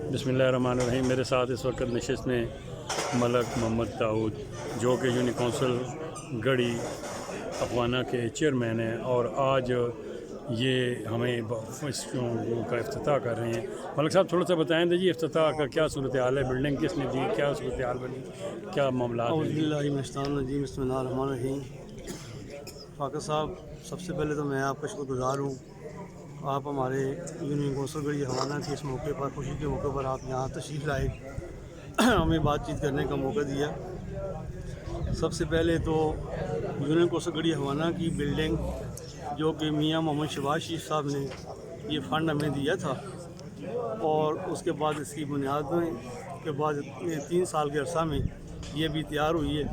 बिस्मिल्लाहिर्रहमानिर्रहीम। मेरे साथ इस वक्त नशिस्त में मलक मोहम्मद दाऊद जो कि यूनियन कौंसिल गढ़ी अफवाना के चेयरमैन हैं और आज ये हमें का इफ्तिताह कर रहे हैं। मलक साहब थोड़ा सा बताएं जी इफ्तिताह का क्या सूरत हाल है, बिल्डिंग किसने दी, क्या सूरत हाल बनी, क्या मामला है? बिस्मिल्लाहिर्रहमानिर्रहीम। फाकर साहब, सबसे पहले तो मैं आपका शुक्रगुज़ार हूँ। आप हमारे यूनियन कौंसिल गढ़ी हवाना के इस मौके पर, खुशी के मौके पर आप यहाँ तशरीफ़ लाए, हमें बातचीत करने का मौका दिया। सबसे पहले तो यूनियन कौंसिल गढ़ी हवाना की बिल्डिंग जो कि मियाँ मोहम्मद शहबाज शरीफ साहब ने ये फ़ंड हमें दिया था और उसके बाद इसकी बुनियादें के बाद 3 साल के अरसा में ये भी तैयार हुई है।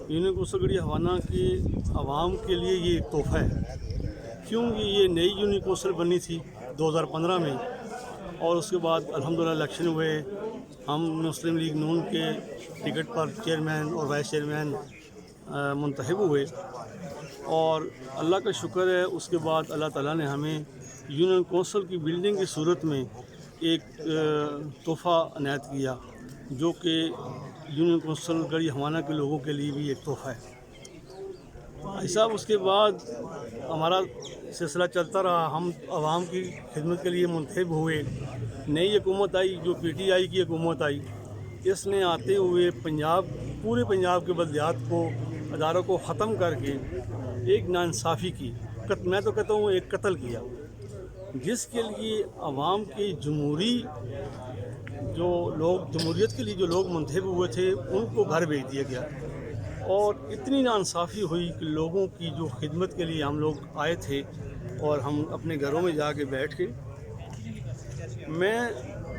यूनियन कौंसिल गढ़ी हवाना की आवाम के लिए ये एक तोहफ़ा है, क्योंकि ये नई यूनियन कौंसिल बनी थी 2015 में और उसके बाद अल्हम्दुलिल्लाह इलेक्शन हुए। हम मुस्लिम लीग नून के टिकट पर चेयरमैन और वाइस चेयरमैन मुंतखब हुए और अल्लाह का शुक्र है, उसके बाद अल्लाह ताला ने हमें यूनियन कौंसिल की बिल्डिंग की सूरत में एक तोहफ़ा इनायत किया जो कि यूनियन कौंसिल गढ़ी हवाना के लोगों के लिए भी एक तोहफ़ा है। ऐसा उसके बाद हमारा सिलसिला चलता रहा, हम आवाम की खिदमत के लिए मुंतखब हुए। नई हुकूमत आई जो PTI की हुकूमत आई, इसने आते हुए पूरे पंजाब के बल्दियात को, अदारों को ख़त्म करके एक नाइंसाफ़ी की, मैं तो कहता हूँ एक कत्ल किया, जिसके लिए आवाम की जमहूरियत के लिए जो लोग मुंतखब हुए थे उनको घर भेज दिया गया और इतनी नाइंसाफ़ी हुई कि लोगों की जो खिदमत के लिए हम लोग आए थे और हम अपने घरों में जाके बैठ के, मैं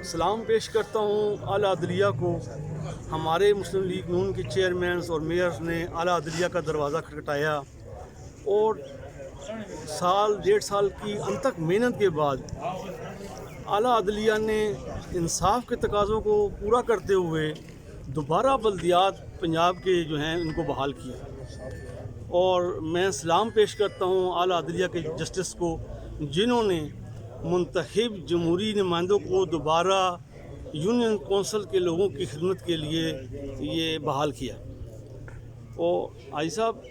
सलाम पेश करता हूँ आला अदलिया को। हमारे मुस्लिम लीग नून के चेयरमैन और मेयर्स ने आला अदलिया का दरवाज़ा खटखटाया और 1.5 साल की अनथक मेहनत के बाद आला अदलिया ने इंसाफ के तकाज़ों को पूरा करते हुए दोबारा बल्दियात पंजाब के जो हैं उनको बहाल किया और मैं सलाम पेश करता हूँ आला अदलिया के जस्टिस को, जिन्होंने मुंतखब जमहूरी नुमाइंदों को दोबारा यूनियन कौंसिल के लोगों की खिदमत के लिए ये बहाल किया। और आई साहब,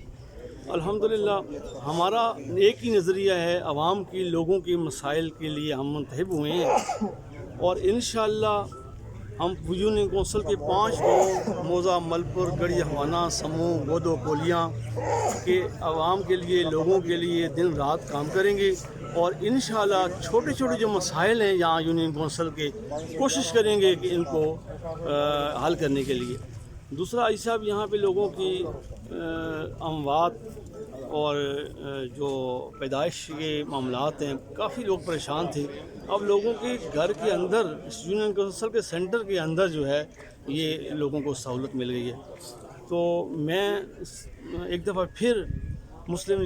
अल्हम्दुलिल्लाह हमारा एक ही नज़रिया है, आवाम की लोगों के मसाइल के लिए हम मुंतखब हुए हैं और इंशाअल्लाह हम यूनियन कौंसिल के 5 गाँव मौज़ा, मलपुर, गढ़ी हवाना, समूह, गोदो, कोलियाँ के आवाम के लिए, लोगों के लिए दिन रात काम करेंगे और इंशाअल्लाह छोटे छोटे जो मसाइल हैं यहाँ यूनियन कौंसिल के, कोशिश करेंगे कि इनको हल करने के लिए। दूसरा आई साहब, यहाँ पे लोगों की अमवात और जो पैदाइश के मामलात हैं, काफ़ी लोग परेशान थे। अब लोगों के घर के अंदर, यूनियन कौंसिल के सेंटर के अंदर जो है ये लोगों को सहूलत मिल गई है। तो मैं एक दफ़ा फिर मुस्लिम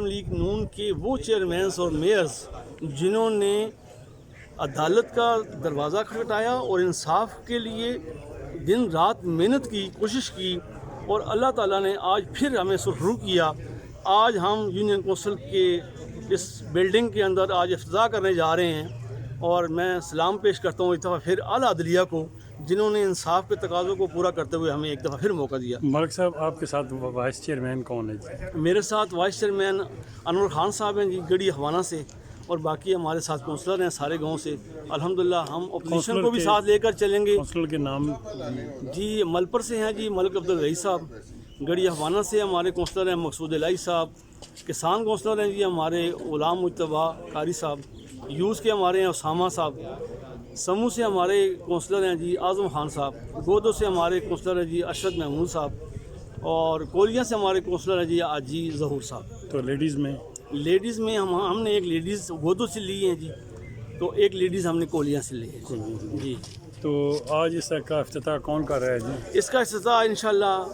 लीग नून के वो चेयरमैन्स और मेयर्स जिन्होंने अदालत का दरवाज़ा खटखटाया और इंसाफ के लिए दिन रात मेहनत की, कोशिश की और अल्लाह ताला ने आज फिर हमें सुरखरू किया। आज हम यूनियन कौंसिल के इस बिल्डिंग के अंदर आज इफ्तिताह करने जा रहे हैं और मैं सलाम पेश करता हूँ एक दफ़ा फिर आला अदलिया को, जिन्होंने इंसाफ के तकाज़ों को पूरा करते हुए हमें एक दफ़ा फिर मौका दिया। मलक साहब, आपके साथ वाइस चेयरमैन कौन है जी? मेरे साथ वाइस चेयरमैन अनवर खान साहब हैं जी, गढ़ी हवाना से, और बाकी हमारे साथ कौंसलर हैं सारे गांव से। अल्हम्दुलिल्लाह हम अपोजिशन को भी साथ लेकर चलेंगे। कौंसलर के नाम जी मलपुर से हैं जी मलिक अब्दुल रईस साहब, गढ़ी हवाना से हमारे कौंसलर हैं मकसूद इलाही साहब, किसान कौंसलर हैं जी हमारे गुलाम मुज्तबा कारी साहब, यूज़ के हमारे हैं उसामा साहब, समूह से हमारे कौंसलर हैं जी आज़म खान साहब, गोदो से हमारे कौंसलर हैं जी अरशद महमूद साहब और कोलियाँ से हमारे कौंसलर हैं जी आजी ज़हूर साहब। तो लेडीज़ में हमने एक लेडीज़ गोदो से ली है जी, तो एक लेडीज़ हमने कोलियाँ से ली है जी। तो आज इसका इफ्तिताह कौन कर रहा है जी? इसका इफ्तिताह इंशाअल्लाह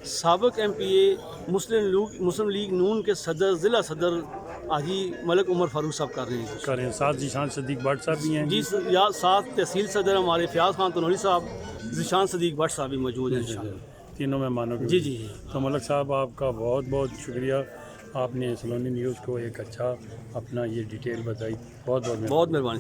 साबिक़ MPA मुस्लिम लीग नून के सदर, ज़िला सदर हाजी मलिक उमर फारूक साहब कर रहे हैं। साथ जीशान सदीक भट्ट साहब भी हैं जी, या साथ तहसील सदर हमारे फयाज खान तनोरी साहब, जीशान सदीक भट्ट साहब भी मौजूद हैं। तीनों मेहमानों के जी। तो मलक साहब, आपका बहुत बहुत शुक्रिया, आपने सलोनी न्यूज़ को एक अच्छा अपना ये डिटेल बताई। बहुत मेहरबानी।